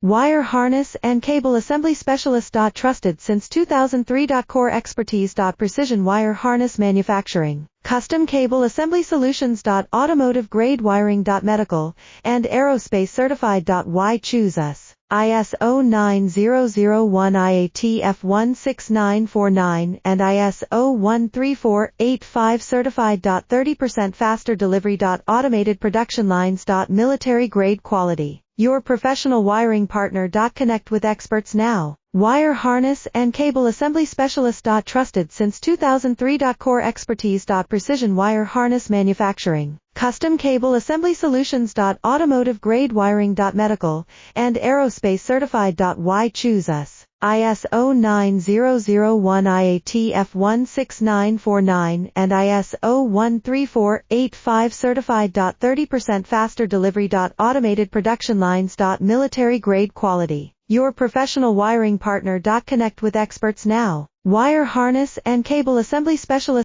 Wire harness and cable assembly specialist. Trusted since 2003. Core expertise. Precision wire harness manufacturing, custom cable assembly solutions. Automotive grade wiring. Medical and aerospace certified. Why choose us? ISO 9001-IATF16949 and ISO 13485 certified. 30% faster delivery. Automated production lines. Military grade quality. Your professional wiring partner. Connect with experts now. Wire harness and cable assembly specialist. Trusted since 2003. Core expertise. Precision wire harness manufacturing, custom cable assembly solutions. Automotive grade wiring. Medical and aerospace certified. Why choose us? ISO 9001-IATF16949 and ISO 13485 certified. 30% faster delivery. Automated production lines. Military grade quality. Your professional wiring partner. Connect with experts now. Wire harness and cable assembly specialist.